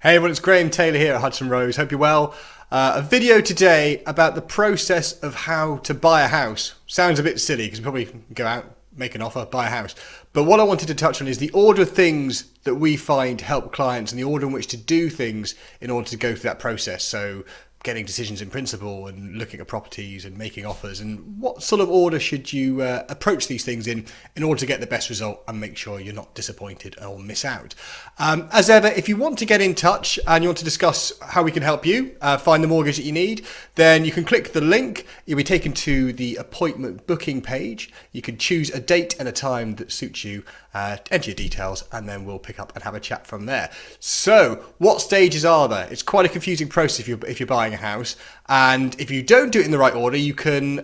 Hey everyone, it's Graham Taylor here at Hudson Rose. Hope you're well. A video today about the process of how to buy a house. Sounds a bit silly because you probably go out, make an offer, buy a house. But what I wanted to touch on is the order of things that we find help clients and the order in which to do things in order to go through that process. So getting decisions in principle and looking at properties and making offers, and what sort of order should you approach these things in order to get the best result and make sure you're not disappointed or miss out. As ever, if you want to get in touch and you want to discuss how we can help you find the mortgage that you need, then you can click the link. You'll be taken to the appointment booking page. You can choose a date and a time that suits you, enter your details, and then we'll pick up and have a chat from there. So what stages are there? It's quite a confusing process if you're buying a house, and if you don't do it in the right order, you can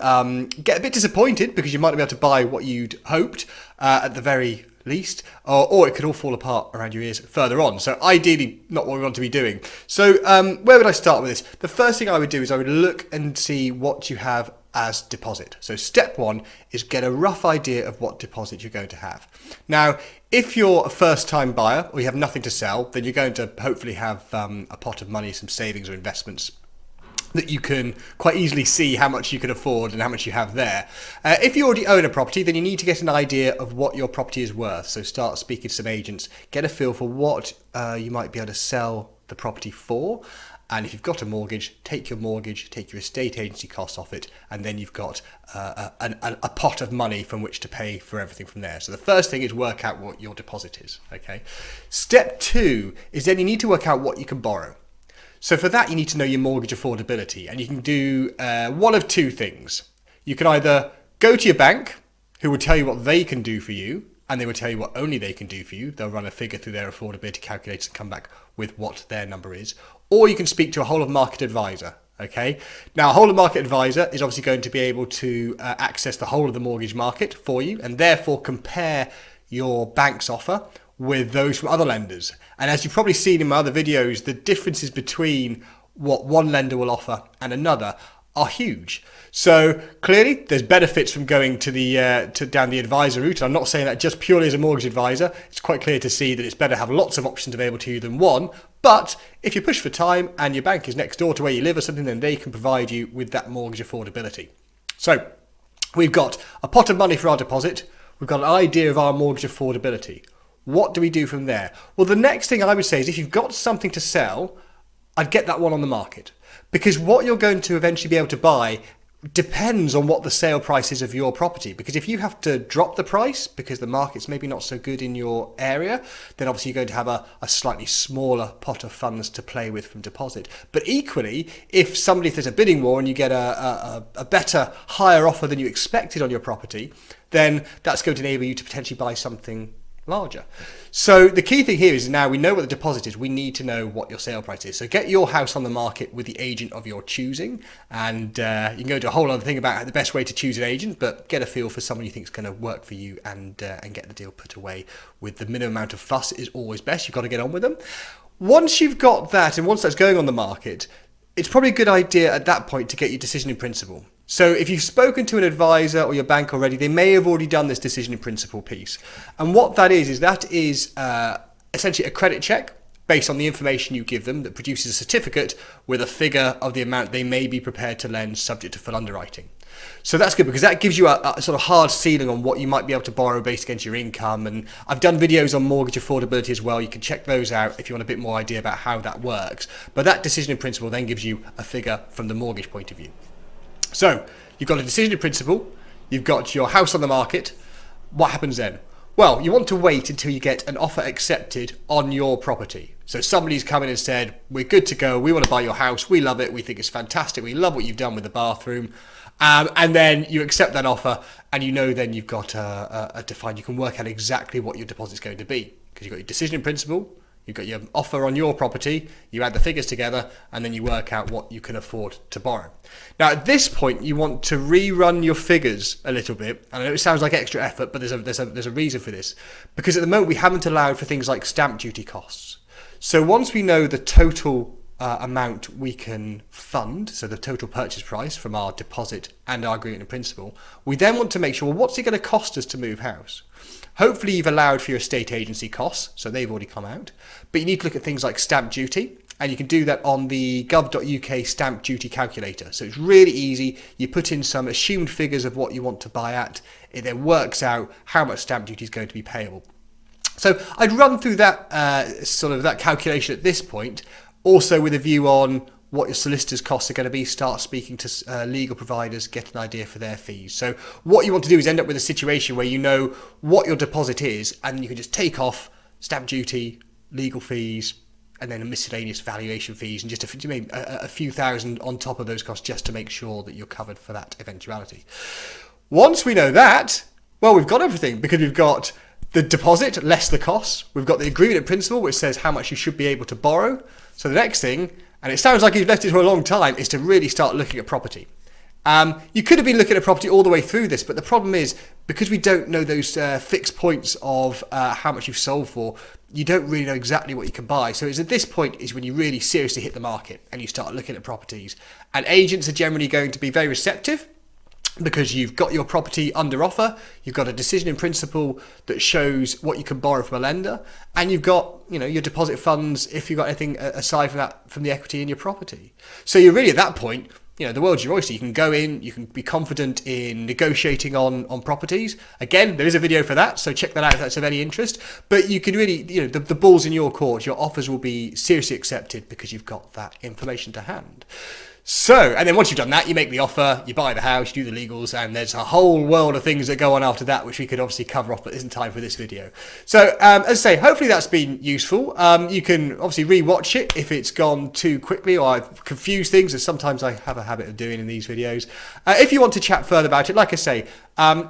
get a bit disappointed because you might not be able to buy what you'd hoped at the very least, or it could all fall apart around your ears further on. So ideally not what we want to be doing. So where would I start with this? The first thing I would do is I would look and see what you have as deposit. So step one is get a rough idea of what deposit you're going to have. Now, if you're a first-time buyer or you have nothing to sell, then you're going to hopefully have a pot of money, some savings or investments that you can quite easily see how much you can afford and how much you have there. If you already own a property, then you need to get an idea of what your property is worth. So start speaking to some agents, get a feel for what you might be able to sell the property for. And if you've got a mortgage, take your mortgage, take your estate agency costs off it, and then you've got a pot of money from which to pay for everything from there. So the first thing is work out what your deposit is, okay? Step two is then you need to work out what you can borrow. So for that, you need to know your mortgage affordability, and you can do one of two things. You can either go to your bank, who will tell you what they can do for you, and they will tell you what only they can do for you. They'll run a figure through their affordability calculator and come back with what their number is. Or you can speak to a whole of market advisor. Okay. Now, a whole of market advisor is obviously going to be able to access the whole of the mortgage market for you, and therefore compare your bank's offer with those from other lenders. And as you've probably seen in my other videos, the differences between what one lender will offer and another are huge. So clearly there's benefits from going to the down the advisor route. And I'm not saying that just purely as a mortgage advisor. It's quite clear to see that it's better to have lots of options available to you than one. But if you push for time and your bank is next door to where you live or something, then they can provide you with that mortgage affordability. So we've got a pot of money for our deposit. We've got an idea of our mortgage affordability. What do we do from there? Well, the next thing I would say is if you've got something to sell, I'd get that one on the market, because what you're going to eventually be able to buy depends on what the sale price is of your property. Because if you have to drop the price because the market's maybe not so good in your area, then obviously you're going to have a slightly smaller pot of funds to play with from deposit. But equally, if there's a bidding war and you get a better, higher offer than you expected on your property, then that's going to enable you to potentially buy something larger. So the key thing here is now we know what the deposit is, we need to know what your sale price is. So get your house on the market with the agent of your choosing, and you can go into a whole other thing about the best way to choose an agent, but get a feel for someone you think is going to work for you and get the deal put away with the minimum amount of fuss is always best. You've got to get on with them. Once you've got that and once that's going on the market, it's probably a good idea at that point to get your decision in principle. So if you've spoken to an advisor or your bank already, they may have already done this decision in principle piece. And what that is essentially a credit check based on the information you give them that produces a certificate with a figure of the amount they may be prepared to lend subject to full underwriting. So that's good because that gives you a sort of hard ceiling on what you might be able to borrow based against your income. And I've done videos on mortgage affordability as well. You can check those out if you want a bit more idea about how that works. But that decision in principle then gives you a figure from the mortgage point of view. So you've got a decision in principle, you've got your house on the market. What happens then? Well, you want to wait until you get an offer accepted on your property. So somebody's come in and said, we're good to go, we want to buy your house, we love it, we think it's fantastic, we love what you've done with the bathroom. And then you accept that offer, and you know then you've got a defined, you can work out exactly what your deposit's going to be. Because you've got your decision in principle, you've got your offer on your property, you add the figures together, and then you work out what you can afford to borrow. Now, at this point, you want to rerun your figures a little bit. And I know it sounds like extra effort, but there's a reason for this. Because at the moment, we haven't allowed for things like stamp duty costs. So once we know the total amount we can fund, so the total purchase price from our deposit and our agreement in principle, we then want to make sure, well, what's it going to cost us to move house? Hopefully you've allowed for your estate agency costs, so they've already come out, but you need to look at things like stamp duty, and you can do that on the gov.uk stamp duty calculator. So it's really easy. You put in some assumed figures of what you want to buy at, it then works out how much stamp duty is going to be payable. So I'd run through that that calculation at this point, also with a view on what your solicitor's costs are going to be. Start speaking to legal providers, get an idea for their fees. So what you want to do is end up with a situation where you know what your deposit is, and you can just take off stamp duty, legal fees, and then a miscellaneous valuation fees, and just a few thousand on top of those costs just to make sure that you're covered for that eventuality. Once we know that, well, we've got everything, because we've got the deposit less the costs. We've got the agreement in principle, which says how much you should be able to borrow. So the next thing, and it sounds like you've left it for a long time, is to really start looking at property. You could have been looking at property all the way through this, but the problem is, because we don't know those fixed points of how much you've sold for, you don't really know exactly what you can buy. So it's at this point is when you really seriously hit the market and you start looking at properties. And agents are generally going to be very receptive, because you've got your property under offer, you've got a decision in principle that shows what you can borrow from a lender, and you've got, your deposit funds if you've got anything aside from that, from the equity in your property. So you're really at that point, the world's your oyster. You can go in, you can be confident in negotiating on properties. Again, there is a video for that, so check that out if that's of any interest. But you can really, the ball's in your court. Your offers will be seriously accepted because you've got that information to hand. So, and then once you've done that, you make the offer, you buy the house, you do the legals, and there's a whole world of things that go on after that, which we could obviously cover off, but isn't time for this video. So, as I say, hopefully that's been useful. You can obviously re-watch it if it's gone too quickly or I've confused things, as sometimes I have a habit of doing in these videos. If you want to chat further about it, like I say,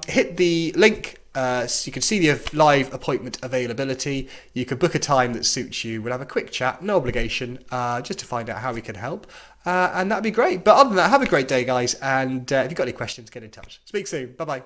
hit the link. So you can see the live appointment availability. You can book a time that suits you. We'll have a quick chat, no obligation, just to find out how we can help. And that'd be great. But other than that, have a great day, guys. And if you've got any questions, get in touch. Speak soon. Bye-bye.